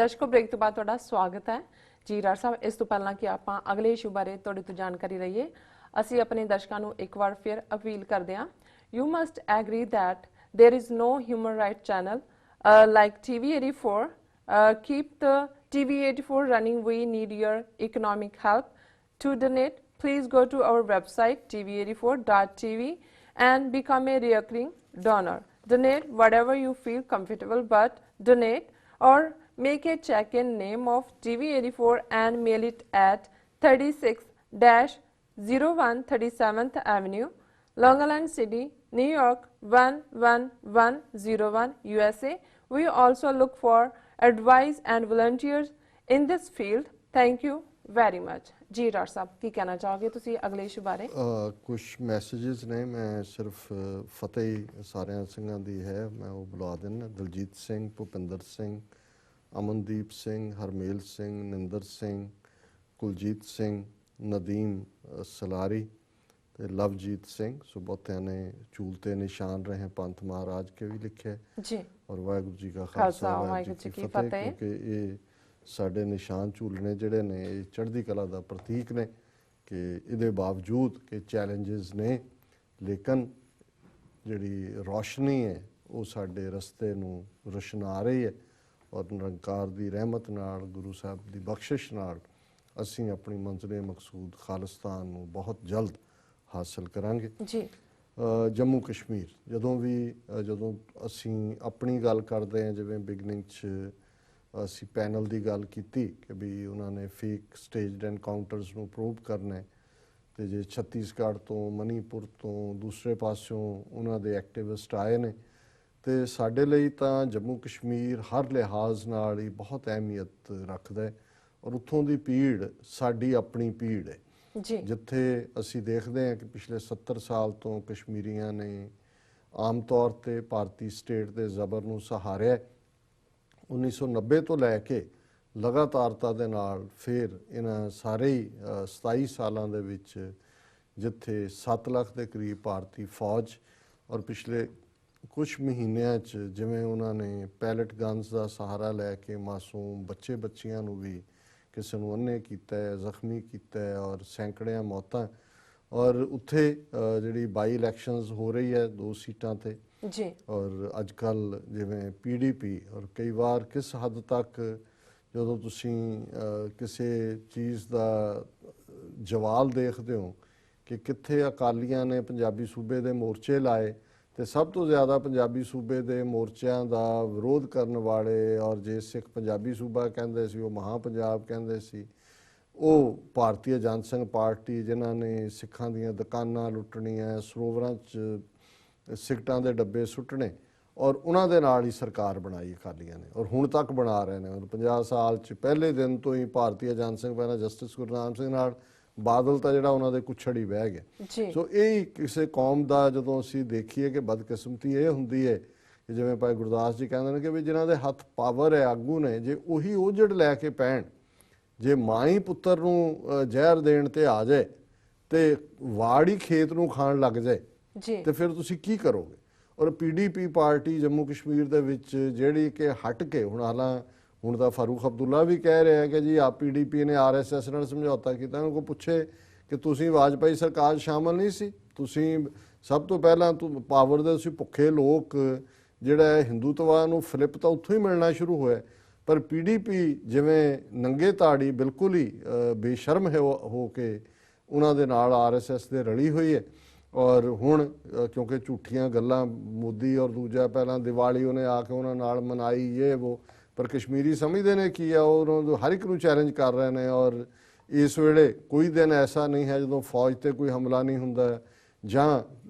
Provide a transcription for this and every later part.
ਦਰਸ਼ਕੋ break ਤੋਂ ਬਾਅਦ ਤੁਹਾਡਾ ਸਵਾਗਤ ਹੈ ਜੀ ਰਾਜ ਸਾਹਿਬ। ਇਸ ਤੋਂ ਪਹਿਲਾਂ ਕਿ ਆਪਾਂ ਅਗਲੇ ਇਸ਼ੂ ਬਾਰੇ ਤੁਹਾਡੇ ਤੋਂ ਜਾਣਕਾਰੀ ਲਈਏ, ਅਸੀਂ ਆਪਣੇ ਦਰਸ਼ਕਾਂ ਨੂੰ ਇੱਕ ਵਾਰ ਫਿਰ ਅਪੀਲ ਕਰਦੇ ਹਾਂ, you must agree that there is no human rights channel like TV84. Keep the TV84 running. We need your economic help. To donate, please go to our website tv84.tv and become a recurring donor. Donate whatever you feel comfortable, but donate or make a check in name of TV84 and mail it at 36-01 37th Avenue, Long Island City, New York 11101, USA. We also look for advice and volunteers in this field. Thank you very much. जी राज साहब की कहना चाहोगे तुसी अगले issue बारे? कुछ messages ने, मैं सिर्फ फतेह सारियां ਸਿੰਘਾਂ ਦੀ है, मैं वो बुला देना। दलजीत सिंह, भुपिंदर सिंह, अमनदीप सिंह, हरमेल सिंह, निंदर सिंह, कुलजीत सिंह, नदीम सलारी, लवजीत सिंह। सो बहुतियां ने चूलते निशान रहे पंथ महाराज के भी लिखे जी। और वाहिगुरू जी का खालसा वाहिगुरू जी की फतेह। क्योंकि ये साडे निशान झूलने जिहड़े ने ये चढ़दी कला दा प्रतीक ने कि इहदे बावजूद कि चैलेंजेस ने, लेकिन जिहड़ी रोशनी है वो साडे रस्ते नूं रोशना रही है। और निरंकार दी रहमत नाल, गुरु साहब दी बख्शिश नाल असीं अपनी मंज़िले मकसूद खालिस्तान नूं बहुत जल्द हासिल करांगे जी। जम्मू कश्मीर ਜਦੋਂ ਅਸੀਂ ਆਪਣੀ ਗੱਲ ਕਰਦੇ ਹਾਂ, ਜਿਵੇਂ ਬਿਗਨਿੰਗ 'ਚ ਅਸੀਂ ਪੈਨਲ ਦੀ ਗੱਲ ਕੀਤੀ ਕਿ ਵੀ ਉਹਨਾਂ ਨੇ ਫੇਕ ਸਟੇਜਡ ਐਨਕਾਊਂਟਰਸ ਨੂੰ ਪ੍ਰੂਵ ਕਰਨਾ ਹੈ, ਅਤੇ ਜੇ ਛੱਤੀਸਗੜ੍ਹ ਤੋਂ, ਮਨੀਪੁਰ ਤੋਂ, ਦੂਸਰੇ ਪਾਸਿਓਂ ਉਹਨਾਂ ਦੇ ਐਕਟਿਵਿਸਟ ਆਏ ਨੇ, ਅਤੇ ਸਾਡੇ ਲਈ ਤਾਂ ਜੰਮੂ ਕਸ਼ਮੀਰ ਹਰ ਲਿਹਾਜ਼ ਨਾਲ ਹੀ ਬਹੁਤ ਅਹਿਮੀਅਤ ਰੱਖਦਾ ਹੈ। ਔਰ ਉੱਥੋਂ ਦੀ ਭੀੜ ਸਾਡੀ ਆਪਣੀ ਭੀੜ ਹੈ ਜੀ। ਜਿੱਥੇ ਅਸੀਂ ਦੇਖਦੇ ਹਾਂ ਕਿ ਪਿਛਲੇ 70 ਸਾਲ ਤੋਂ ਕਸ਼ਮੀਰੀਆਂ ਨੇ ਆਮ ਤੌਰ 'ਤੇ ਭਾਰਤੀ ਸਟੇਟ ਦੇ ਜ਼ਬਰ ਨੂੰ ਸਹਾਰਿਆ। 1990 ਤੋਂ ਲੈ ਕੇ ਲਗਾਤਾਰਤਾ ਦੇ ਨਾਲ ਫਿਰ ਇਹਨਾਂ ਸਾਰੇ ਹੀ 27 ਸਾਲਾਂ ਦੇ ਵਿੱਚ ਜਿੱਥੇ 7 ਲੱਖ ਦੇ ਕਰੀਬ ਭਾਰਤੀ ਫੌਜ, ਔਰ ਪਿਛਲੇ ਕੁਛ ਮਹੀਨਿਆਂ 'ਚ ਜਿਵੇਂ ਉਹਨਾਂ ਨੇ ਪੈਲਟ ਗਨਸ ਦਾ ਸਹਾਰਾ ਲੈ ਕੇ ਮਾਸੂਮ ਬੱਚਿਆਂ ਨੂੰ ਵੀ ਕਿਸੇ ਨੂੰ ਅੰਨ੍ਹੇ ਕੀਤਾ ਹੈ, ਜ਼ਖਮੀ ਕੀਤਾ ਹੈ, ਔਰ ਸੈਂਕੜਿਆਂ ਮੌਤਾਂ। ਔਰ ਉੱਥੇ ਜਿਹੜੀ ਬਾਈ ਇਲੈਕਸ਼ਨਸ ਹੋ ਰਹੀ ਹੈ 2 ਸੀਟਾਂ 'ਤੇ ਜੀ। ਔਰ ਅੱਜ ਕੱਲ੍ਹ ਜਿਵੇਂ PDP, ਔਰ ਕਈ ਵਾਰ ਕਿਸ ਹੱਦ ਤੱਕ ਜਦੋਂ ਤੁਸੀਂ ਕਿਸੇ ਚੀਜ਼ ਦਾ ਜਵਾਲ ਦੇਖਦੇ ਹੋ ਕਿ ਕਿੱਥੇ ਅਕਾਲੀਆਂ ਨੇ ਪੰਜਾਬੀ ਸੂਬੇ ਦੇ ਮੋਰਚੇ ਲਾਏ, ਅਤੇ ਸਭ ਤੋਂ ਜ਼ਿਆਦਾ ਪੰਜਾਬੀ ਸੂਬੇ ਦੇ ਮੋਰਚਿਆਂ ਦਾ ਵਿਰੋਧ ਕਰਨ ਵਾਲੇ, ਔਰ ਜੇ ਸਿੱਖ ਪੰਜਾਬੀ ਸੂਬਾ ਕਹਿੰਦੇ ਸੀ ਉਹ ਮਹਾਂ ਪੰਜਾਬ ਕਹਿੰਦੇ ਸੀ, ਉਹ ਭਾਰਤੀ ਜਨਸੰਘ ਪਾਰਟੀ, ਜਿਨ੍ਹਾਂ ਨੇ ਸਿੱਖਾਂ ਦੀਆਂ ਦੁਕਾਨਾਂ ਲੁੱਟਣੀਆਂ, ਸਰੋਵਰਾਂ 'ਚ ਸਿਗਰਟਾਂ ਦੇ ਡੱਬੇ ਸੁੱਟਣੇ, ਔਰ ਉਹਨਾਂ ਦੇ ਨਾਲ ਹੀ ਸਰਕਾਰ ਬਣਾਈ ਅਕਾਲੀਆਂ ਨੇ, ਔਰ ਹੁਣ ਤੱਕ ਬਣਾ ਰਹੇ ਨੇ। ਔਰ 50 ਸਾਲ 'ਚ ਪਹਿਲੇ ਦਿਨ ਤੋਂ ਹੀ ਭਾਰਤੀ ਜਨਸੰਘ, ਪਹਿਲਾਂ ਜਸਟਿਸ ਗੁਰਨਾਮ ਸਿੰਘ ਨਾਲ ਬਾਦਲ ਤਾਂ ਜਿਹੜਾ ਉਹਨਾਂ ਦੇ ਕੁੱਛੜ ਹੀ ਬਹਿ ਗਿਆ। ਸੋ ਇਹ ਕਿਸੇ ਕੌਮ ਦਾ ਜਦੋਂ ਅਸੀਂ ਦੇਖੀਏ ਕਿ ਬਦਕਿਸਮਤੀ ਇਹ ਹੁੰਦੀ ਹੈ ਕਿ ਜਿਵੇਂ ਭਾਈ ਗੁਰਦਾਸ ਜੀ ਕਹਿੰਦੇ ਨੇ ਕਿ ਵੀ ਜਿਨ੍ਹਾਂ ਦੇ ਹੱਥ ਪਾਵਰ ਹੈ, ਆਗੂ ਨੇ, ਜੇ ਉਹੀ ਉਜੜ ਲੈ ਕੇ ਪੈਣ, ਜੇ ਮਾਂ ਹੀ ਪੁੱਤਰ ਨੂੰ ਜ਼ਹਿਰ ਦੇਣ ਤੇ ਆ ਜਾਏ ਤੇ ਵਾੜ ਹੀ ਖੇਤ ਨੂੰ ਖਾਣ ਲੱਗ ਜਾਏ ਤੇ ਫਿਰ ਤੁਸੀਂ ਕੀ ਕਰੋਗੇ? ਔਰ PDP ਪਾਰਟੀ ਜੰਮੂ ਕਸ਼ਮੀਰ ਦੇ ਵਿੱਚ ਜਿਹੜੀ ਕਿ ਹਟ ਕੇ ਹੁਣ ਤਾਂ ਫਾਰੂਕ ਅਬਦੁੱਲਾ ਵੀ ਕਹਿ ਰਿਹਾ ਕਿ ਜੀ ਆਪ PDP ਨੇ RSS ਨਾਲ ਸਮਝੌਤਾ ਕੀਤਾ। ਉਹਨਾਂ ਕੋਲ ਪੁੱਛੇ ਕਿ ਤੁਸੀਂ ਵਾਜਪਾਈ ਸਰਕਾਰ ਸ਼ਾਮਲ ਨਹੀਂ ਸੀ, ਤੁਸੀਂ ਸਭ ਤੋਂ ਪਹਿਲਾਂ ਪਾਵਰ ਦੇ ਤੁਸੀਂ ਭੁੱਖੇ ਲੋਕ, ਜਿਹੜਾ ਹਿੰਦੂਤਵਾ ਨੂੰ ਫਲਿੱਪ ਤਾਂ ਉੱਥੋਂ ਹੀ ਮਿਲਣਾ ਸ਼ੁਰੂ ਹੋਇਆ। ਪਰ PDP ਜਿਵੇਂ ਨੰਗੇ ਤਾੜੀ ਬਿਲਕੁਲ ਹੀ ਬੇਸ਼ਰਮ ਹੋ ਕੇ ਉਹਨਾਂ ਦੇ ਨਾਲ RSS ਦੇ ਰਲੀ ਹੋਈ ਹੈ। ਔਰ ਹੁਣ ਕਿਉਂਕਿ ਝੂਠੀਆਂ ਗੱਲਾਂ ਮੋਦੀ ਔਰ ਦੂਜਾ ਪਹਿਲਾਂ ਦੀਵਾਲੀ ਉਹਨੇ ਆ ਕੇ ਉਹਨਾਂ ਨਾਲ ਮਨਾਈ ਇਹ ਉਹ, ਪਰ ਕਸ਼ਮੀਰੀ ਸਮਝਦੇ ਨੇ ਕੀ ਆ, ਉਹ ਹਰ ਇੱਕ ਨੂੰ ਚੈਲੰਜ ਕਰ ਰਹੇ ਨੇ। ਔਰ ਇਸ ਵੇਲੇ ਕੋਈ ਦਿਨ ਐਸਾ ਨਹੀਂ ਹੈ ਜਦੋਂ ਫੌਜ 'ਤੇ ਕੋਈ ਹਮਲਾ ਨਹੀਂ ਹੁੰਦਾ, ਜਾਂ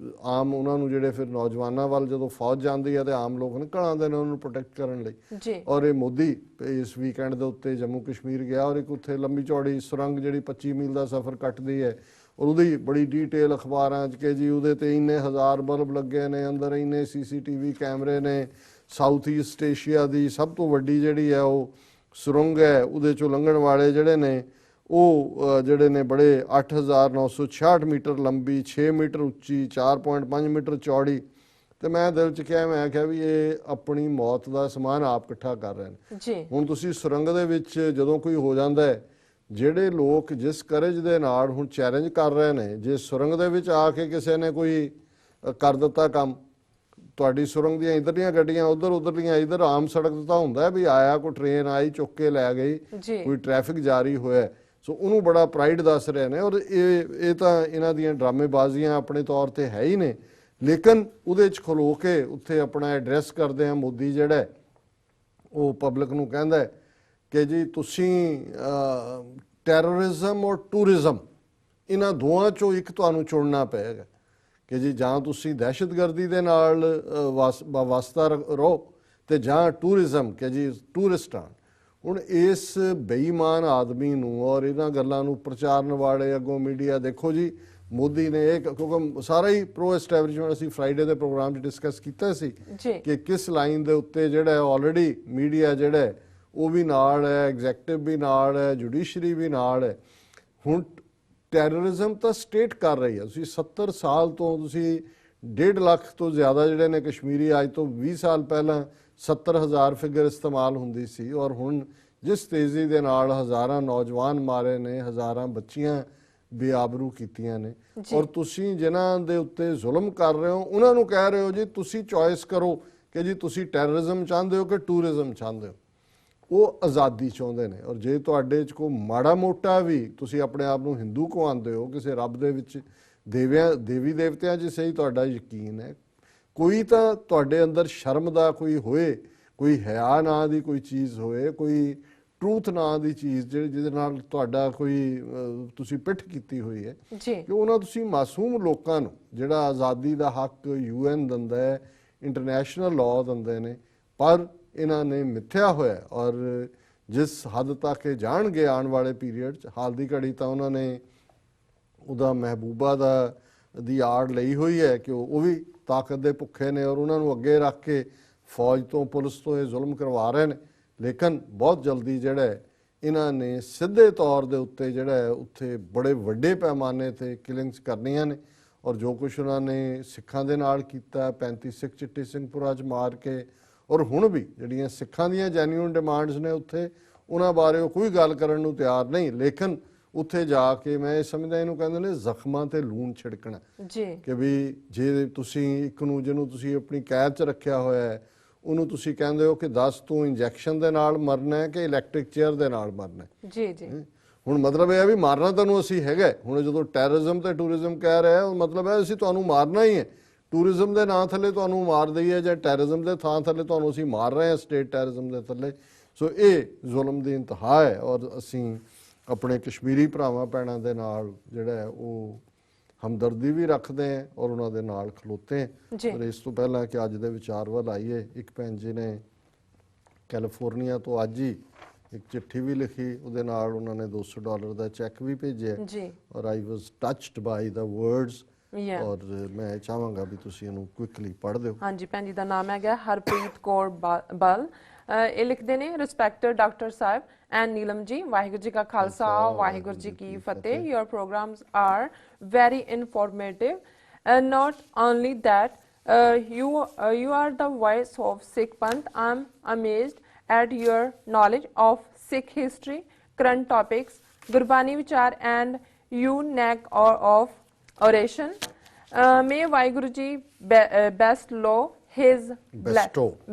ਆਮ ਉਹਨਾਂ ਨੂੰ ਜਿਹੜੇ ਫਿਰ ਨੌਜਵਾਨਾਂ ਵੱਲ ਜਦੋਂ ਫੌਜ ਜਾਂਦੀ ਹੈ ਤਾਂ ਆਮ ਲੋਕ ਨਿਕਲ ਆਉਂਦੇ ਨੇ ਉਹਨੂੰ ਪ੍ਰੋਟੈਕਟ ਕਰਨ ਲਈ। ਔਰ ਇਹ ਮੋਦੀ ਇਸ ਵੀਕਐਂਡ ਦੇ ਉੱਤੇ ਜੰਮੂ ਕਸ਼ਮੀਰ ਗਿਆ, ਔਰ ਇੱਕ ਉੱਥੇ ਲੰਬੀ ਚੌੜੀ ਸੁਰੰਗ ਜਿਹੜੀ 25 ਮੀਲ ਦਾ ਸਫ਼ਰ ਕੱਟਦੀ ਹੈ, ਔਰ ਉਹਦੀ ਬੜੀ ਡੀਟੇਲ ਅਖਬਾਰਾਂ 'ਚ ਕਿ ਜੀ ਉਹਦੇ 'ਤੇ ਇੰਨੇ 1000 ਬਲਬ ਲੱਗੇ ਨੇ, ਅੰਦਰ ਇੰਨੇ CCTV ਕੈਮਰੇ ਨੇ, ਸਾਊਥ ਈਸਟ ਏਸ਼ੀਆ ਦੀ ਸਭ ਤੋਂ ਵੱਡੀ ਜਿਹੜੀ ਹੈ ਉਹ ਸੁਰੰਗ ਹੈ, ਉਹਦੇ 'ਚੋਂ ਲੰਘਣ ਵਾਲੇ ਜਿਹੜੇ ਨੇ ਉਹ ਜਿਹੜੇ ਨੇ ਬੜੇ 8966 ਮੀਟਰ ਲੰਬੀ, 6 ਮੀਟਰ ਉੱਚੀ, 4.5 ਮੀਟਰ ਚੌੜੀ, ਤੇ ਮੈਂ ਦਿਲ 'ਚ ਕਿਹਾ, ਮੈਂ ਆਖਿਆ ਵੀ ਇਹ ਆਪਣੀ ਮੌਤ ਦਾ ਸਮਾਨ ਆਪ ਇਕੱਠਾ ਕਰ ਰਹੇ ਨੇ। ਜੀ ਹੁਣ ਤੁਸੀਂ ਸੁਰੰਗ ਦੇ ਵਿੱਚ ਜਦੋਂ ਕੋਈ ਹੋ ਜਾਂਦਾ ਹੈ, ਜਿਹੜੇ ਲੋਕ ਜਿਸ ਕਰੇਜ ਦੇ ਨਾਲ ਹੁਣ ਚੈਲੰਜ ਕਰ ਰਹੇ ਨੇ, ਜੇ ਸੁਰੰਗ ਦੇ ਵਿੱਚ ਆ ਕੇ ਕਿਸੇ ਨੇ ਕੋਈ ਕਰ ਦਿੱਤਾ ਕੰਮ, ਤੁਹਾਡੀ ਸੁਰੰਗ ਦੀਆਂ ਇੱਧਰਲੀਆਂ ਗੱਡੀਆਂ ਉਧਰਲੀਆਂ ਇੱਧਰ, ਆਮ ਸੜਕ ਤੇ ਤਾਂ ਹੁੰਦਾ ਵੀ ਆਇਆ ਕੋਈ ਟ੍ਰੇਨ ਆਈ ਚੁੱਕ ਕੇ ਲੈ ਗਈ, ਜੀ ਕੋਈ ਟ੍ਰੈਫਿਕ ਜਾਰੀ ਹੋਇਆ, ਸੋ ਉਹਨੂੰ ਬੜਾ ਪ੍ਰਾਈਡ ਦੱਸ ਰਹੇ ਨੇ। ਔਰ ਇਹ ਤਾਂ ਇਹਨਾਂ ਦੀਆਂ ਡਰਾਮੇਬਾਜ਼ੀਆਂ ਆਪਣੇ ਤੌਰ ਤੇ ਹੈ ਹੀ ਨੇ, ਲੇਕਿਨ ਉਹਦੇ 'ਚ ਖਲੋ ਕੇ ਉੱਥੇ ਆਪਣਾ ਐਡਰੈਸ ਕਰਦੇ ਆ ਮੋਦੀ ਜਿਹੜਾ ਉਹ ਪਬਲਿਕ ਨੂੰ ਕਹਿੰਦਾ ਹੈ ਕਿ ਜੀ ਤੁਸੀਂ ਟੈਰਰਿਜ਼ਮ ਔਰ ਟੂਰਿਜ਼ਮ ਇਹਨਾਂ ਦੋਵਾਂ 'ਚੋਂ ਇੱਕ ਤੁਹਾਨੂੰ ਚੁਣਨਾ ਪਏਗਾ ਕਿ ਜੀ ਜਾਂ ਤੁਸੀਂ ਦਹਿਸ਼ਤਗਰਦੀ ਦੇ ਨਾਲ ਵਾਸਤਾ ਰਹੋ ਤੇ ਜਾਂ ਟੂਰਿਜ਼ਮ ਕਿ ਜੀ ਟੂਰਿਸਟ ਆਣ। ਹੁਣ ਇਸ ਬੇਈਮਾਨ ਆਦਮੀ ਨੂੰ ਔਰ ਇਹਨਾਂ ਗੱਲਾਂ ਨੂੰ ਪ੍ਰਚਾਰਨ ਵਾਲੇ ਅੱਗੋਂ ਮੀਡੀਆ, ਦੇਖੋ ਜੀ ਮੋਦੀ ਨੇ ਇਹ, ਕਿਉਂਕਿ ਸਾਰਾ ਹੀ ਪ੍ਰੋ ਐਸਟੈਬਲਿਸ਼ਮੈਂਟ ਅਸੀਂ ਫਰਾਈਡੇ ਦੇ ਪ੍ਰੋਗਰਾਮ 'ਚ ਡਿਸਕਸ ਕੀਤਾ ਸੀ ਕਿ ਕਿਸ ਲਾਈਨ ਦੇ ਉੱਤੇ ਜਿਹੜਾ ਆਲਰੇਡੀ ਮੀਡੀਆ ਜਿਹੜਾ ਉਹ ਵੀ ਨਾਲ ਹੈ, ਐਗਜ਼ੈਕਟਿਵ ਵੀ ਨਾਲ ਹੈ, ਜੁਡੀਸ਼ਰੀ ਵੀ ਨਾਲ ਹੈ। ਹੁਣ ਟੈਰਰਿਜ਼ਮ ਤਾਂ ਸਟੇਟ ਕਰ ਰਹੀ ਹੈ। ਤੁਸੀਂ 70 ਸਾਲ ਤੋਂ ਤੁਸੀਂ 1.5 ਲੱਖ ਤੋਂ ਜ਼ਿਆਦਾ ਜਿਹੜੇ ਨੇ ਕਸ਼ਮੀਰੀ, ਅੱਜ ਤੋਂ 20 ਸਾਲ ਪਹਿਲਾਂ 70,000 ਫਿਗਰ ਇਸਤੇਮਾਲ ਹੁੰਦੀ ਸੀ, ਔਰ ਹੁਣ ਜਿਸ ਤੇਜ਼ੀ ਦੇ ਨਾਲ ਹਜ਼ਾਰਾਂ ਨੌਜਵਾਨ ਮਾਰੇ ਨੇ, ਹਜ਼ਾਰਾਂ ਬੱਚੀਆਂ ਬੇਆਬਰੂ ਕੀਤੀਆਂ ਨੇ, ਔਰ ਤੁਸੀਂ ਜਿਨ੍ਹਾਂ ਦੇ ਉੱਤੇ ਜ਼ੁਲਮ ਕਰ ਰਹੇ ਹੋ ਉਹਨਾਂ ਨੂੰ ਕਹਿ ਰਹੇ ਹੋ ਜੀ ਤੁਸੀਂ ਚੋਇਸ ਕਰੋ ਕਿ ਜੀ ਤੁਸੀਂ ਟੈਰਰਿਜ਼ਮ ਚਾਹੁੰਦੇ ਹੋ ਕਿ ਟੂਰਿਜ਼ਮ ਚਾਹੁੰਦੇ ਹੋ। ਉਹ ਆਜ਼ਾਦੀ ਚਾਹੁੰਦੇ ਨੇ। ਔਰ ਜੇ ਤੁਹਾਡੇ 'ਚ ਕੋਈ ਮਾੜਾ ਮੋਟਾ ਵੀ ਤੁਸੀਂ ਆਪਣੇ ਆਪ ਨੂੰ ਹਿੰਦੂ ਕਹਾਉਂਦੇ ਹੋ, ਕਿਸੇ ਰੱਬ ਦੇ ਵਿੱਚ ਦੇਵੀ ਦੇਵਤਿਆਂ 'ਚ ਸਹੀ ਤੁਹਾਡਾ ਯਕੀਨ ਹੈ, ਕੋਈ ਤਾਂ ਤੁਹਾਡੇ ਅੰਦਰ ਸ਼ਰਮ ਦਾ ਕੋਈ ਹੋਏ, ਕੋਈ ਹਿਆ ਨਾਂ ਦੀ ਕੋਈ ਚੀਜ਼ ਹੋਏ, ਕੋਈ ਟਰੂਥ ਨਾਂ ਦੀ ਚੀਜ਼ ਜਿਹਦੇ ਨਾਲ ਤੁਹਾਡਾ ਕੋਈ ਤੁਸੀਂ ਪਿੱਠ ਕੀਤੀ ਹੋਈ ਹੈ ਕਿ ਉਹਨਾਂ ਤੁਸੀਂ ਮਾਸੂਮ ਲੋਕਾਂ ਨੂੰ ਜਿਹੜਾ ਆਜ਼ਾਦੀ ਦਾ ਹੱਕ UN ਦਿੰਦਾ ਹੈ, ਇੰਟਰਨੈਸ਼ਨਲ ਲਾਅ ਦਿੰਦੇ ਨੇ, ਪਰ ਇਹਨਾਂ ਨੇ ਮਿੱਥਿਆ ਹੋਇਆ। ਔਰ ਜਿਸ ਹੱਦ ਤੱਕ ਇਹ ਜਾਣਗੇ ਆਉਣ ਵਾਲੇ ਪੀਰੀਅਡ 'ਚ, ਹਾਲ ਦੀ ਘੜੀ ਤਾਂ ਉਹਨਾਂ ਨੇ ਉਹਦਾ ਮਹਿਬੂਬਾ ਦੀ ਆੜ ਲਈ ਹੋਈ ਹੈ ਕਿ ਉਹ ਵੀ ਤਾਕਤ ਦੇ ਭੁੱਖੇ ਨੇ ਔਰ ਉਹਨਾਂ ਨੂੰ ਅੱਗੇ ਰੱਖ ਕੇ ਫੌਜ ਤੋਂ ਪੁਲਿਸ ਤੋਂ ਇਹ ਜ਼ੁਲਮ ਕਰਵਾ ਰਹੇ ਨੇ। ਲੇਕਿਨ ਬਹੁਤ ਜਲਦੀ ਜਿਹੜਾ ਇਹਨਾਂ ਨੇ ਸਿੱਧੇ ਤੌਰ ਦੇ ਉੱਤੇ ਜਿਹੜਾ ਉੱਥੇ ਬੜੇ ਵੱਡੇ ਪੈਮਾਨੇ ਤੇ ਕਿਲਿੰਗਸ ਕਰਨੀਆਂ ਨੇ। ਔਰ ਜੋ ਕੁਛ ਉਹਨਾਂ ਨੇ ਸਿੱਖਾਂ ਦੇ ਨਾਲ ਕੀਤਾ, 35 ਸਿੱਖ ਚਿੱਟੀ ਸਿੰਘਪੁਰਾ 'ਚ ਮਾਰ ਕੇ, ਔਰ ਹੁਣ ਵੀ ਜਿਹੜੀਆਂ ਸਿੱਖਾਂ ਦੀਆਂ ਜੈਨੂਇਨ ਡਿਮਾਂਡਸ ਨੇ ਉੱਥੇ, ਉਹਨਾਂ ਬਾਰੇ ਉਹ ਕੋਈ ਗੱਲ ਕਰਨ ਨੂੰ ਤਿਆਰ ਨਹੀਂ। ਲੇਕਿਨ ਉੱਥੇ ਜਾ ਕੇ ਮੈਂ ਇਹ ਸਮਝਦਾ ਇਹਨੂੰ ਕਹਿੰਦੇ ਨੇ ਜ਼ਖਮਾਂ ਤੇ ਲੂਣ ਛਿੜਕਣਾ ਕਿ ਵੀ ਜੇ ਤੁਸੀਂ ਇੱਕ ਨੂੰ ਜਿਹਨੂੰ ਤੁਸੀਂ ਆਪਣੀ ਕੈਦ 'ਚ ਰੱਖਿਆ ਹੋਇਆ ਹੈ ਉਹਨੂੰ ਤੁਸੀਂ ਕਹਿੰਦੇ ਹੋ ਕਿ 10 ਤੂੰ ਇੰਜੈਕਸ਼ਨ ਦੇ ਨਾਲ ਮਰਨਾ ਹੈ ਕਿ ਇਲੈਕਟ੍ਰਿਕ ਚੇਅਰ ਦੇ ਨਾਲ ਮਰਨਾ ਹੈ। ਜੀ ਹੁਣ ਮਤਲਬ ਇਹ ਹੈ ਵੀ ਮਾਰਨਾ ਤੁਹਾਨੂੰ ਅਸੀਂ ਹੈਗਾ। ਹੁਣ ਜਦੋਂ ਟੈਰਰਿਜ਼ਮ ਤੇ ਟੂਰਿਜ਼ਮ ਕਹਿ ਰਿਹਾ ਉਹ ਮਤਲਬ ਹੈ ਅਸੀਂ ਤੁਹਾਨੂੰ ਮਾਰਨਾ ਹੀ ਹੈ। ਟੂਰਿਜ਼ਮ ਦੇ ਨਾਂ ਥੱਲੇ ਤੁਹਾਨੂੰ ਮਾਰ ਦਈਏ ਜਾਂ ਟੈਰਰਿਜ਼ਮ ਦੇ ਥਾਂ ਥੱਲੇ ਤੁਹਾਨੂੰ ਅਸੀਂ ਮਾਰ ਰਹੇ ਹਾਂ ਸਟੇਟ ਟੈਰਰਿਜ਼ਮ ਦੇ ਥੱਲੇ। ਸੋ ਇਹ ਜ਼ੁਲਮ ਦੀ ਇੰਤਹਾ ਹੈ। ਔਰ ਅਸੀਂ ਆਪਣੇ ਕਸ਼ਮੀਰੀ ਭਰਾਵਾਂ ਭੈਣਾਂ ਦੇ ਨਾਲ ਜਿਹੜਾ ਉਹ ਹਮਦਰਦੀ ਵੀ ਰੱਖਦੇ हैं और उन्होंने नाल खलोते हैं। और इस तो पहला कि अज दे विचार वाल आईए, एक भैन जी ने कैलीफोर्निया तो अज ही एक चिट्ठी भी लिखी, उहदे नाल उन्होंने $200 का चैक भी भेजे और I was touched by the words और मैं चाहांगा भी तुसीं इहनूं क्विकली पढ़ दिओ। हाँ जी, भैन जी का नाम है हरप्रीत कौर बल। ये लिखते ने रिस्पैक्टेड डॉक्टर साहब and Neelam ji, Vaheguru ji ka Khalsa, Vaheguru ji ki Fateh. Your programs are very informative. Not only that, you are the voice of Sikh Panth. I'm amazed at your knowledge of Sikh history, current topics, Gurbani Vichar, and you knack of oration. May Vaheguru ji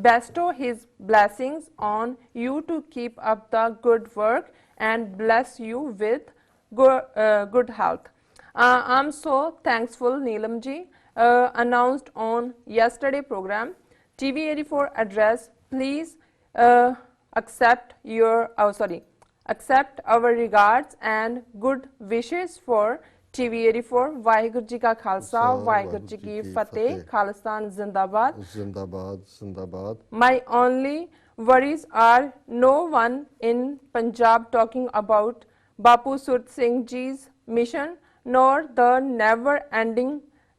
bestow his blessings on you to keep up the good work and bless you with good health. I'm so thankful, Neelam ji. Announced on yesterday program, TV84 address. Please accept our regards and good wishes for TV84. Waheguru ji का खालसा, वाहिगुरु जी की फतेह। खालिस्तान जिंदाबाद, जिंदाबाद, जिंदाबाद। My only worries are no one in Punjab talking about Bapu Surt Singh Ji's mission, nor the never-ending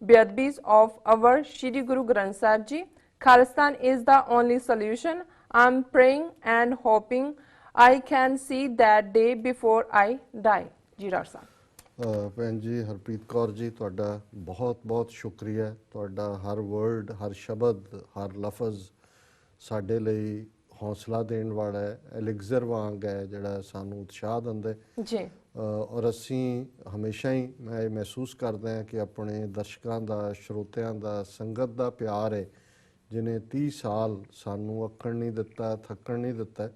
beadbis of our Shri Guru Granth Sahib Ji. Khalistan is the only solution. I'm praying and hoping I can see that day before I die. जी doctor साहब। ਭੈਣ ਜੀ ਹਰਪ੍ਰੀਤ ਕੌਰ ਜੀ, ਤੁਹਾਡਾ ਬਹੁਤ ਬਹੁਤ ਸ਼ੁਕਰੀਆ। ਤੁਹਾਡਾ ਹਰ word, ਹਰ ਸ਼ਬਦ, ਹਰ ਲਫ਼ਜ਼ ਸਾਡੇ ਲਈ ਹੌਸਲਾ ਦੇਣ ਵਾਲਾ ਹੈ, ਐਲਿਗਜ਼ਰ ਵਾਂਗ ਹੈ ਜਿਹੜਾ ਸਾਨੂੰ ਉਤਸ਼ਾਹ ਦਿੰਦਾ ਹੈ। ਜੀ ਔਰ ਅਸੀਂ ਹਮੇਸ਼ਾ ਹੀ ਮੈਂ ਇਹ ਮਹਿਸੂਸ ਕਰਦਾ ਹਾਂ ਕਿ ਆਪਣੇ ਦਰਸ਼ਕਾਂ ਦਾ, ਸਰੋਤਿਆਂ ਦਾ, ਸੰਗਤ ਦਾ ਪਿਆਰ ਹੈ ਜਿਹਨੇ 30 ਸਾਲ ਸਾਨੂੰ ਅੱਕਣ ਨਹੀਂ ਦਿੱਤਾ, ਥੱਕਣ ਨਹੀਂ ਦਿੱਤਾ।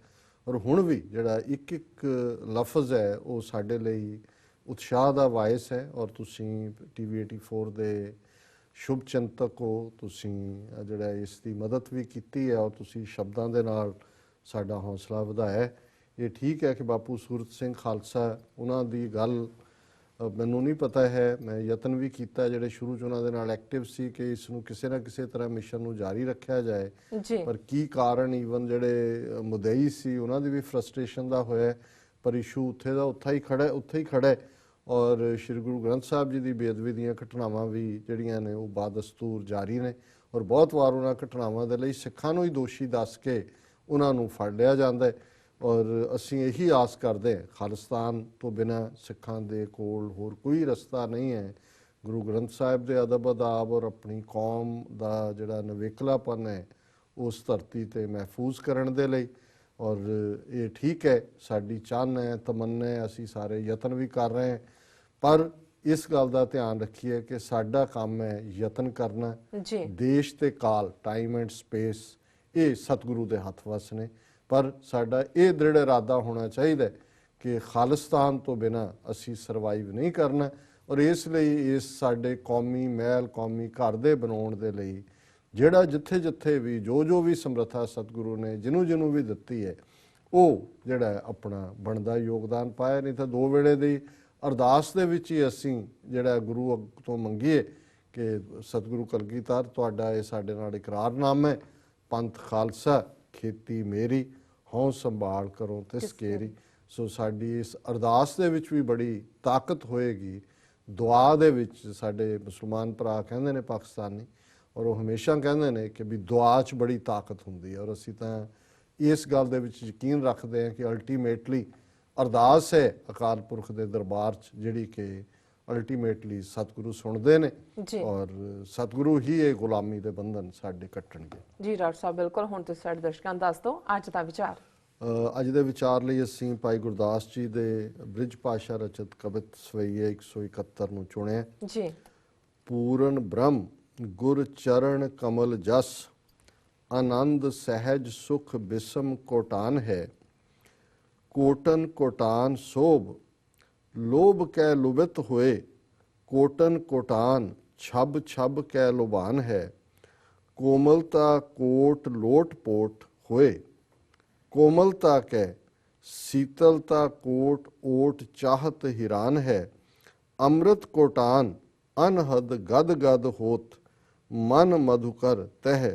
ਔਰ ਹੁਣ ਵੀ ਜਿਹੜਾ ਇੱਕ ਇੱਕ ਲਫ਼ਜ਼ ਹੈ ਉਹ ਸਾਡੇ ਲਈ ਉਤਸ਼ਾਹ ਦਾ ਵਾਇਸ ਹੈ। ਔਰ ਤੁਸੀਂ TV 84 ਦੇ ਸ਼ੁਭ ਚਿੰਤਕ ਹੋ, ਤੁਸੀਂ ਜਿਹੜਾ ਇਸ ਦੀ ਮਦਦ ਵੀ ਕੀਤੀ ਹੈ ਔਰ ਤੁਸੀਂ ਸ਼ਬਦਾਂ ਦੇ ਨਾਲ ਸਾਡਾ ਹੌਸਲਾ ਵਧਾਇਆ। ਇਹ ਠੀਕ ਹੈ ਕਿ ਬਾਪੂ ਸੂਰਤ ਸਿੰਘ ਖਾਲਸਾ, ਉਹਨਾਂ ਦੀ ਗੱਲ ਮੈਨੂੰ ਨਹੀਂ ਪਤਾ ਹੈ, ਮੈਂ ਯਤਨ ਵੀ ਕੀਤਾ ਜਿਹੜੇ ਸ਼ੁਰੂ 'ਚ ਉਹਨਾਂ ਦੇ ਨਾਲ ਐਕਟਿਵ ਸੀ ਕਿ ਇਸ ਨੂੰ ਕਿਸੇ ਨਾ ਕਿਸੇ ਤਰ੍ਹਾਂ ਮਿਸ਼ਨ ਨੂੰ ਜਾਰੀ ਰੱਖਿਆ ਜਾਏ। ਪਰ ਕੀ ਕਾਰਨ, ਈਵਨ ਜਿਹੜੇ ਮੁਦਈ ਸੀ ਉਹਨਾਂ ਦੀ ਵੀ ਫਰਸਟ੍ਰੇਸ਼ਨ ਦਾ ਹੋਇਆ, ਪਰ ਇਸ਼ੂ ਉੱਥੇ ਦਾ ਉੱਥੇ ਹੀ ਖੜਾ ਹੈ। ਔਰ ਸ਼੍ਰੀ ਗੁਰੂ ਗ੍ਰੰਥ ਸਾਹਿਬ ਜੀ ਦੀ ਬੇਅਦਬੀ ਦੀਆਂ ਘਟਨਾਵਾਂ ਵੀ ਜਿਹੜੀਆਂ ਨੇ ਉਹ ਬਾਦਸਤੂਰ ਜਾਰੀ ਨੇ। ਔਰ ਬਹੁਤ ਵਾਰ ਉਹਨਾਂ ਘਟਨਾਵਾਂ ਦੇ ਲਈ ਸਿੱਖਾਂ ਨੂੰ ਹੀ ਦੋਸ਼ੀ ਦੱਸ ਕੇ ਉਹਨਾਂ ਨੂੰ ਫੜ ਲਿਆ ਜਾਂਦਾ ਹੈ। ਔਰ ਅਸੀਂ ਇਹੀ ਆਸ ਕਰਦੇ ਹਾਂ, ਖਾਲਿਸਤਾਨ ਤੋਂ ਬਿਨਾਂ ਸਿੱਖਾਂ ਦੇ ਕੋਲ ਹੋਰ ਕੋਈ ਰਸਤਾ ਨਹੀਂ ਹੈ ਗੁਰੂ ਗ੍ਰੰਥ ਸਾਹਿਬ ਦੇ ਅਦਬ ਅਦਾਬ ਔਰ ਆਪਣੀ ਕੌਮ ਦਾ ਜਿਹੜਾ ਨਵੇਕਲਾਪਨ ਹੈ ਉਸ ਧਰਤੀ 'ਤੇ ਮਹਿਫੂਜ਼ ਕਰਨ ਦੇ ਲਈ। ਔਰ ਇਹ ਠੀਕ ਹੈ, ਸਾਡੀ ਚਾਹਨਾ ਹੈ, ਤਮੰਨਾ ਹੈ, ਅਸੀਂ ਸਾਰੇ ਯਤਨ ਵੀ ਕਰ ਰਹੇ ਹਾਂ। ਪਰ ਇਸ ਗੱਲ ਦਾ ਧਿਆਨ ਰੱਖੀਏ ਕਿ ਸਾਡਾ ਕੰਮ ਹੈ ਯਤਨ ਕਰਨਾ। ਦੇਸ਼ ਤੇ ਕਾਲ, ਟਾਈਮ ਐਂਡ ਸਪੇਸ, ਇਹ ਸਤਿਗੁਰੂ ਦੇ ਹੱਥ ਵੱਸ ਨੇ। ਪਰ ਸਾਡਾ ਇਹ ਦ੍ਰਿੜ ਇਰਾਦਾ ਹੋਣਾ ਚਾਹੀਦਾ ਕਿ ਖਾਲਿਸਤਾਨ ਤੋਂ ਬਿਨਾਂ ਅਸੀਂ ਸਰਵਾਈਵ ਨਹੀਂ ਕਰਨਾ। ਔਰ ਇਸ ਲਈ ਇਸ ਸਾਡੇ ਕੌਮੀ ਮਹਿਲ, ਕੌਮੀ ਘਰ ਦੇ ਬਣਾਉਣ ਦੇ ਲਈ ਜਿਹੜਾ ਜਿੱਥੇ ਜਿੱਥੇ ਵੀ ਜੋ ਵੀ ਸਮਰੱਥਾ ਸਤਿਗੁਰੂ ਨੇ ਜਿਹਨੂੰ ਵੀ ਦਿੱਤੀ ਹੈ ਉਹ ਜਿਹੜਾ ਆਪਣਾ ਬਣਦਾ ਯੋਗਦਾਨ ਪਾਇਆ। ਨਹੀਂ ਤਾਂ 2 ਵੇਲੇ ਦੀ ਅਰਦਾਸ ਦੇ ਵਿੱਚ ਹੀ ਅਸੀਂ ਜਿਹੜਾ ਗੁਰੂ ਤੋਂ ਮੰਗੀਏ ਕਿ ਸਤਿਗੁਰੂ ਕਲਗੀਧਰ ਤੁਹਾਡਾ ਇਹ ਸਾਡੇ ਨਾਲ ਇਕਰਾਰਨਾਮਾ ਹੈ, ਪੰਥ ਖਾਲਸਾ ਖੇਤੀ ਮੇਰੀ, ਹਉ ਸੰਭਾਲ ਕਰੋ ਤਿਸ ਕੇਰੀ। ਸੋ ਸਾਡੀ ਇਸ ਅਰਦਾਸ ਦੇ ਵਿੱਚ ਵੀ ਬੜੀ ਤਾਕਤ ਹੋਏਗੀ। ਦੁਆ ਦੇ ਵਿੱਚ ਸਾਡੇ ਮੁਸਲਮਾਨ ਭਰਾ ਕਹਿੰਦੇ ਨੇ ਪਾਕਿਸਤਾਨੀ, ਔਰ ਉਹ ਹਮੇਸ਼ਾ ਕਹਿੰਦੇ ਨੇ ਕਿ ਵੀ ਦੁਆ 'ਚ ਬੜੀ ਤਾਕਤ ਹੁੰਦੀ ਹੈ। ਔਰ ਅਸੀਂ ਤਾਂ ਇਸ ਗੱਲ ਦੇ ਵਿੱਚ ਯਕੀਨ ਰੱਖਦੇ ਹਾਂ ਕਿ ਅਲਟੀਮੇਟਲੀ ਅਰਦਾਸ ਹੈ ਅਕਾਲ ਪੁਰਖ ਦੇ ਦਰਬਾਰ 'ਚ ਜਿਹੜੀ ਕਿ ਅਲਟੀਮੇਟਲੀ ਸਤਿਗੁਰੂ ਸੁਣਦੇ ਨੇ ਔਰ ਸਤਿਗੁਰੂ ਹੀ ਇਹ ਗੁਲਾਮੀ ਦੇ ਬੰਧਨ ਸਾਡੇ ਕੱਟਣਗੇ। ਜੀ ਡਾਕਟਰ ਸਾਹਿਬ, ਬਿਲਕੁਲ। ਹੁਣ ਤੁਸੀਂ ਸਾਡੇ ਦਰਸ਼ਕਾਂ ਨੂੰ ਦੱਸ ਦਿਓ ਅੱਜ ਦਾ ਵਿਚਾਰ। ਅੱਜ ਦੇ ਵਿਚਾਰ ਲਈ ਅਸੀਂ ਭਾਈ ਗੁਰਦਾਸ ਜੀ ਦੇ ਬ੍ਰਿਜ ਭਾਸ਼ਾ ਰਚਿਤ ਕਵਿਤ ਸਵਈਏ 171 ਨੂੰ ਚੁਣਿਆ। ਜੀ ਪੂਰਨ ਬ੍ਰਹਮ ਗੁਰ ਚਰਨ ਕਮਲ ਜਸ, ਆਨੰਦ ਸਹਿਜ ਸੁਖ ਬਿਸਮ ਕੋਟਾਨ ਹੈ। ਕੋਟਨ ਕੋਟਾਨ ਸੋਭ, ਲੋਭ ਕੈ ਲੁਭਿਤ ਹੋਏ। ਕੋਟਨ ਕੋਟਾਨ ਛਬ ਛਬ ਕੈ ਲੁਭਾਨ ਹੈ। ਕੋਮਲਤਾ ਕੋਟ ਲੋਟ ਪੋਟ ਹੋਏ। कोमलता कै शीतलता कोट ओट चाहत हिरान है। अमृत कोटान अनहद गद गद होत, मन मधुकर तह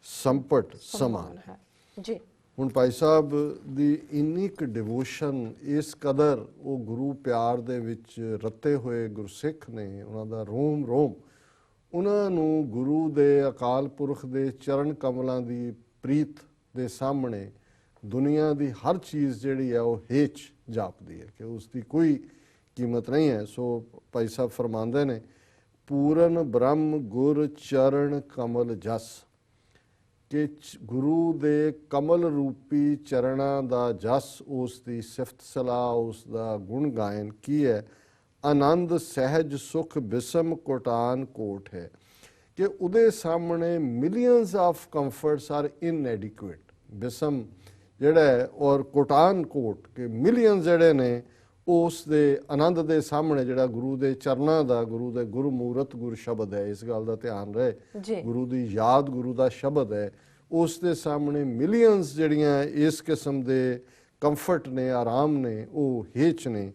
संपट समान है। जी ਹੁਣ ਭਾਈ ਸਾਹਿਬ ਦੀ ਇੰਨੀ ਕੁ ਡਿਵੋਸ਼ਨ, ਇਸ ਕਦਰ ਉਹ ਗੁਰੂ ਪਿਆਰ ਦੇ ਵਿੱਚ ਰੱਤੇ ਹੋਏ ਗੁਰਸਿੱਖ ਨੇ, ਉਹਨਾਂ ਦਾ ਰੋਮ ਰੋਮ ਉਹਨਾਂ ਨੂੰ ਗੁਰੂ ਦੇ ਅਕਾਲ ਪੁਰਖ ਦੇ ਚਰਨ ਕਮਲਾਂ ਦੀ ਪ੍ਰੀਤ ਦੇ ਸਾਹਮਣੇ ਦੁਨੀਆ ਦੀ ਹਰ ਚੀਜ਼ ਜਿਹੜੀ ਹੈ ਉਹ ਹੇਚ ਜਾਪਦੀ ਹੈ ਕਿ ਉਸ ਦੀ ਕੋਈ ਕੀਮਤ ਨਹੀਂ ਹੈ। ਸੋ ਭਾਈ ਸਾਹਿਬ ਫਰਮਾਉਂਦੇ ਨੇ, ਪੂਰਨ ਬ੍ਰਹਮ ਗੁਰ ਚਰਨ ਕਮਲ ਜਸ, ਕਿ ਗੁਰੂ ਦੇ ਕਮਲ ਰੂਪੀ ਚਰਨਾਂ ਦਾ ਜਸ, ਉਸ ਦੀ ਸਿਫਤ ਸਲਾਹ, ਉਸ ਦਾ ਗੁਣ ਗਾਇਨ ਕੀ ਹੈ। ਆਨੰਦ ਸਹਿਜ ਸੁਖ ਬਿਸਮ ਕੋਟਾਨ ਕੋਟ ਹੈ, ਕਿ ਉਹਦੇ ਸਾਹਮਣੇ ਮਿਲੀਅਨਸ ਆਫ ਕੰਫਰਟਸ ਆਰ ਇਨਐਡਿਕੁਏਟ। ਬਿਸਮ ਜਿਹੜਾ ਹੈ ਔਰ ਕੋਟਾਨ ਕੋਟ, ਕਿ ਮਿਲੀਅਨ ਜਿਹੜੇ ਨੇ ਉਸ ਦੇ ਆਨੰਦ ਦੇ ਸਾਹਮਣੇ ਜਿਹੜਾ ਗੁਰੂ ਦੇ ਚਰਨਾਂ ਦਾ, ਗੁਰੂ ਦੇ ਗੁਰਮੂਰਤ ਗੁਰ ਸ਼ਬਦ ਹੈ, ਇਸ ਗੱਲ ਦਾ ਧਿਆਨ ਰਹੇ, ਗੁਰੂ ਦੀ ਯਾਦ ਗੁਰੂ ਦਾ ਸ਼ਬਦ ਹੈ, ਉਸ ਦੇ ਸਾਹਮਣੇ ਮਿਲੀਅਨਸ ਜਿਹੜੀਆਂ ਇਸ ਕਿਸਮ ਦੇ ਕੰਫਰਟ ਨੇ, ਆਰਾਮ ਨੇ, ਉਹ ਹੇਚ ਨੇ।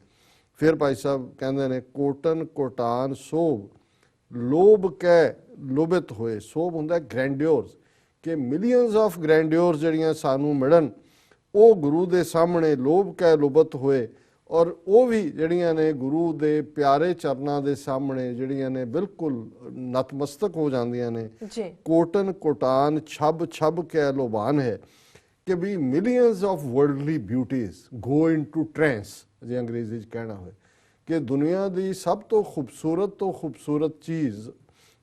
ਫਿਰ ਭਾਈ ਸਾਹਿਬ ਕਹਿੰਦੇ ਨੇ, ਕੋਟਨ ਕੋਟਾਨ ਸੋਭ, ਲੋਭ ਕੈ ਲੋਭਿਤ ਹੋਏ। ਸੋਭ ਹੁੰਦਾ ਗ੍ਰੈਂਡਿਓਰਸ, ਕਿ ਮਿਲੀਅਨਸ ਆਫ ਗ੍ਰੈਂਡਿਓਰਸ ਜਿਹੜੀਆਂ ਸਾਨੂੰ ਮਿਲਣ, ਉਹ ਗੁਰੂ ਦੇ ਸਾਹਮਣੇ ਲੋਭ ਕੈ ਲੋਭਿਤ ਹੋਏ। ਔਰ ਉਹ ਵੀ ਜਿਹੜੀਆਂ ਨੇ ਗੁਰੂ ਦੇ ਪਿਆਰੇ ਚਰਨਾਂ ਦੇ ਸਾਹਮਣੇ ਜਿਹੜੀਆਂ ਨੇ ਬਿਲਕੁਲ ਨਤਮਸਤਕ ਹੋ ਜਾਂਦੀਆਂ ਨੇ। ਕੋਟਨ ਕੋਟਾਨ ਛਬ ਛਬ ਕੈ ਲੋਭਾਨ ਹੈ, ਕਿ ਵੀ millions of worldly beauties go into trance, ਜੇ ਅੰਗਰੇਜ਼ੀ 'ਚ ਕਹਿਣਾ ਹੋਏ, ਕਿ ਦੁਨੀਆ ਦੀ ਸਭ ਤੋਂ ਖੂਬਸੂਰਤ ਚੀਜ਼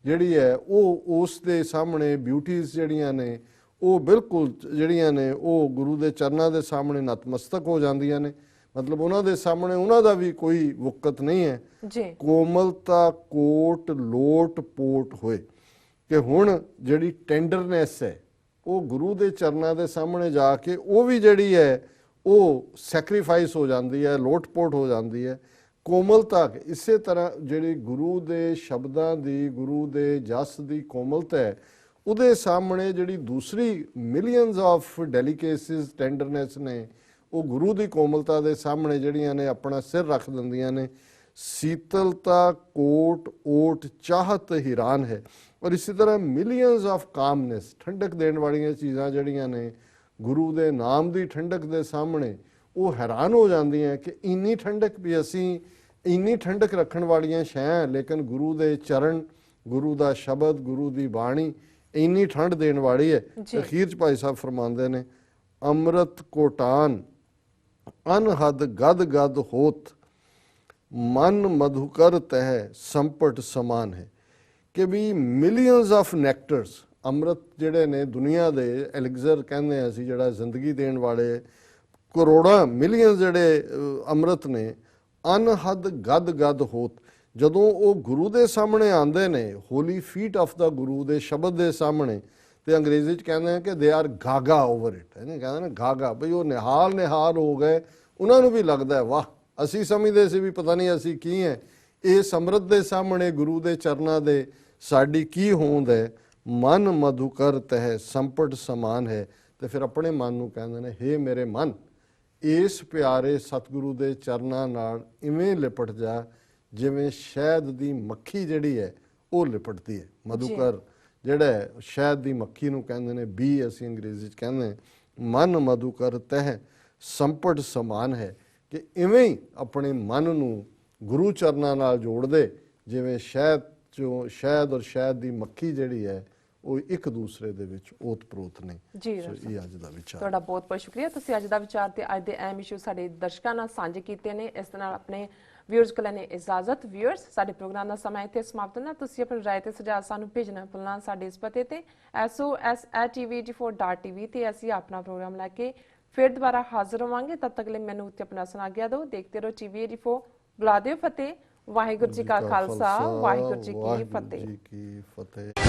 ਜਿਹੜੀ ਹੈ ਉਹ ਉਸ ਦੇ ਸਾਹਮਣੇ ਬਿਊਟੀਜ਼ ਜਿਹੜੀਆਂ ਨੇ ਉਹ ਬਿਲਕੁਲ ਜਿਹੜੀਆਂ ਨੇ ਉਹ ਗੁਰੂ ਦੇ ਚਰਨਾਂ ਦੇ ਸਾਹਮਣੇ ਨਤਮਸਤਕ ਹੋ ਜਾਂਦੀਆਂ ਨੇ। ਮਤਲਬ ਉਹਨਾਂ ਦੇ ਸਾਹਮਣੇ ਉਹਨਾਂ ਦਾ ਵੀ ਕੋਈ ਵਕਤ ਨਹੀਂ ਹੈ ਜੀ। ਕੋਮਲਤਾ ਕੋਟ ਲੋਟ ਪੋਟ ਹੋਏ ਕਿ ਹੁਣ ਜਿਹੜੀ ਟੈਂਡਰਨੈਸ ਹੈ ਉਹ ਗੁਰੂ ਦੇ ਚਰਨਾਂ ਦੇ ਸਾਹਮਣੇ ਜਾ ਕੇ ਉਹ ਵੀ ਜਿਹੜੀ ਹੈ ਉਹ ਸੈਕਰੀਫਾਈਸ ਹੋ ਜਾਂਦੀ ਹੈ, ਲੋਟ ਪੋਟ ਹੋ ਜਾਂਦੀ ਹੈ। ਕੋਮਲਤਾ ਇਸੇ ਤਰ੍ਹਾਂ ਜਿਹੜੀ ਗੁਰੂ ਦੇ ਸ਼ਬਦਾਂ ਦੀ, ਗੁਰੂ ਦੇ ਜਸ ਦੀ ਕੋਮਲਤਾ ਹੈ, ਉਹਦੇ ਸਾਹਮਣੇ ਜਿਹੜੀ ਦੂਸਰੀ ਮਿਲੀਅਨਸ ਆਫ ਡੈਲੀਕੇਸੀਜ਼ ਟੈਂਡਰਨੈਸ ਨੇ ਉਹ ਗੁਰੂ ਦੀ ਕੋਮਲਤਾ ਦੇ ਸਾਹਮਣੇ ਜਿਹੜੀਆਂ ਨੇ ਆਪਣਾ ਸਿਰ ਰੱਖ ਦਿੰਦੀਆਂ ਨੇ। ਸੀਤਲਤਾ ਕੋਟ ਓਟ ਚਾਹਤ ਹੀਰਾਨ ਹੈ। ਔਰ ਇਸੇ ਤਰ੍ਹਾਂ ਮਿਲੀਅਨਸ ਆਫ ਕਾਮਨੈਸ ਠੰਡਕ ਦੇਣ ਵਾਲੀਆਂ ਚੀਜ਼ਾਂ ਜਿਹੜੀਆਂ ਨੇ ਗੁਰੂ ਦੇ ਨਾਮ ਦੀ ਠੰਡਕ ਦੇ ਸਾਹਮਣੇ ਉਹ ਹੈਰਾਨ ਹੋ ਜਾਂਦੀਆਂ ਕਿ ਇੰਨੀ ਠੰਡਕ ਵੀ ਅਸੀਂ ਇੰਨੀ ਠੰਡਕ ਰੱਖਣ ਵਾਲੀਆਂ ਸ਼ੈਆਂ, ਲੇਕਿਨ ਗੁਰੂ ਦੇ ਚਰਨ, ਗੁਰੂ ਦਾ ਸ਼ਬਦ, ਗੁਰੂ ਦੀ ਬਾਣੀ ਇੰਨੀ ਠੰਡ ਦੇਣ ਵਾਲੀ ਹੈ। ਅਖੀਰ ਚ ਭਾਈ ਸਾਹਿਬ ਫਰਮਾਉਂਦੇ ਨੇ ਅੰਮ੍ਰਿਤ ਕੋਟਾਨ ਅਨਹਦ ਗਦ ਗਦ ਹੋਤ ਮਨ ਮਧੁਕਰ ਤਹਿ ਸੰਪਟ ਸਮਾਨ ਹੈ ਕਿ ਵੀ ਮਿਲੀਅਨਸ ਆਫ ਨੈਕਟਰਸ ਅੰਮ੍ਰਿਤ ਜਿਹੜੇ ਨੇ ਦੁਨੀਆ ਦੇ ਐਲਿਗਜ਼ਰ ਕਹਿੰਦੇ ਆ ਅਸੀਂ, ਜਿਹੜਾ ਜ਼ਿੰਦਗੀ ਦੇਣ ਵਾਲੇ ਕਰੋੜਾਂ ਮਿਲੀਅਨ ਜਿਹੜੇ ਅੰਮ੍ਰਿਤ ਨੇ ਅਨਹਦ ਗਦ ਗਦ ਹੋਤ ਜਦੋਂ ਉਹ ਗੁਰੂ ਦੇ ਸਾਹਮਣੇ ਆਉਂਦੇ ਨੇ, ਹੋਲੀ ਫੀਟ ਆਫ ਦਾ ਗੁਰੂ ਦੇ ਸ਼ਬਦ ਦੇ ਸਾਹਮਣੇ, ਤੇ ਅੰਗਰੇਜ਼ੀ ਚ ਕਹਿੰਦੇ ਆ ਕਿ they are Gaga over it, ਇਹਨੇ ਕਹਿੰਦੇ ਨੇ ਗਾਗਾ, ਬਈ ਉਹ ਨਿਹਾਲ ਹੋ ਗਏ। ਉਹਨਾਂ ਨੂੰ ਵੀ ਲੱਗਦਾ ਵਾਹ, ਅਸੀਂ ਸਮਝਦੇ ਸੀ ਵੀ ਪਤਾ ਨਹੀਂ ਅਸੀਂ ਕੀ ਹੈ, ਇਸ ਅੰਮ੍ਰਿਤ ਦੇ ਸਾਹਮਣੇ ਗੁਰੂ ਦੇ ਚਰਨਾਂ ਦੇ ਸਾਡੀ ਕੀ ਹੋਂਦ ਹੈ। ਮਨ ਮਧੁਕਰ ਤਹਿ ਸੰਪਟ ਸਮਾਨ ਹੈ। ਤੇ ਫਿਰ ਆਪਣੇ ਮਨ ਨੂੰ ਕਹਿੰਦੇ ਨੇ ਹੇ ਮੇਰੇ ਮਨ, ਇਸ ਪਿਆਰੇ ਸਤਿਗੁਰੂ ਦੇ ਚਰਨਾਂ ਨਾਲ ਇਵੇਂ ਲਿਪਟ ਜਾ ਜਿਵੇਂ ਸ਼ਹਿਦ ਦੀ ਮੱਖੀ ਜਿਹੜੀ ਹੈ ਉਹ ਲਿਪਟਦੀ ਹੈ। ਮਧੁਕਰ ਜਿਹੜਾ ਹੈ ਸ਼ਹਿਦ ਦੀ ਮੱਖੀ ਨੂੰ ਕਹਿੰਦੇ ਨੇ, ਬੀ ਅਸੀਂ ਅੰਗਰੇਜ਼ੀ ਚ ਕਹਿੰਦੇ ਮਨ ਮਧੁਕਰ ਤਹਿ ਸੰਪਟ ਸਮਾਨ ਹੈ ਕਿ ਇਵੇਂ ਹੀ ਆਪਣੇ ਮਨ ਨੂੰ ਗੁਰੂ ਚਰਨਾਂ ਨਾਲ ਜੋੜ ਦੇ ਜਿਵੇਂ ਸ਼ਹਿਦ ਔਰ ਸ਼ਹਿਦ ਦੀ ਮੱਖੀ ਜਿਹੜੀ ਹੈ ਉਹ ਇੱਕ ਦੂਸਰੇ ਦੇ ਵਿੱਚ ਓਤ ਪ੍ਰੋਤ ਨੇ। ਜੀ ਇਹ ਅੱਜ ਦਾ ਵਿਚਾਰ। ਤੁਹਾਡਾ ਬਹੁਤ ਬਹੁਤ ਸ਼ੁਕਰੀਆ, ਤੁਸੀਂ ਅੱਜ ਦਾ ਵਿਚਾਰ ਤੇ ਅੱਜ ਦੇ ਅਹਿਮ ਇਸ਼ੂ ਸਾਡੇ ਦਰਸ਼ਕਾਂ ਨਾਲ ਸਾਂਝੇ ਕੀਤੇ ਨੇ। ਇਸ ਨਾਲ ਆਪਣੇ ਵਿਊਅਰਸ ਕੋਲ ਨੇ ਇਜਾਜ਼ਤ। ਵਿਊਅਰਸ, ਸਾਡੇ ਪ੍ਰੋਗਰਾਮ ਦਾ ਸਮਾਂ ਇੱਥੇ ਸਮਾਪਤ ਹੁੰਦਾ। ਤੁਸੀਂ ਆਪਣੀ ਰਾਏ ਤੇ ਸੁਝਾਅ ਸਾਨੂੰ ਭੇਜਣਾ ਭੁੱਲਣਾ ਸਾਡੇ ਇਸ ਪਤੇ ਤੇ sos@tvg4.tv ਤੇ ਅਸੀਂ ਆਪਣਾ ਪ੍ਰੋਗਰਾਮ ਲੈ ਕੇ ਫਿਰ ਦੁਬਾਰਾ ਹਾਜ਼ਰ ਹੋਵਾਂਗੇ। ਤਦ ਤੱਕ ਲਈ ਮੈਨੂੰ ਉੱਤੇ ਆਪਣਾ ਸੁਣਾ ਗਿਆ ਦਿਓ। ਦੇਖਦੇ ਰਹੋ TV84। ਬੁਲਾ ਦਿਓ ਫਤਿਹ। ਵਾਹਿਗੁਰੂ ਜੀ ਕਾ ਖਾਲਸਾ, ਵਾਹਿਗੁਰੂ ਜੀ ਕੀ ਫਤਿਹ।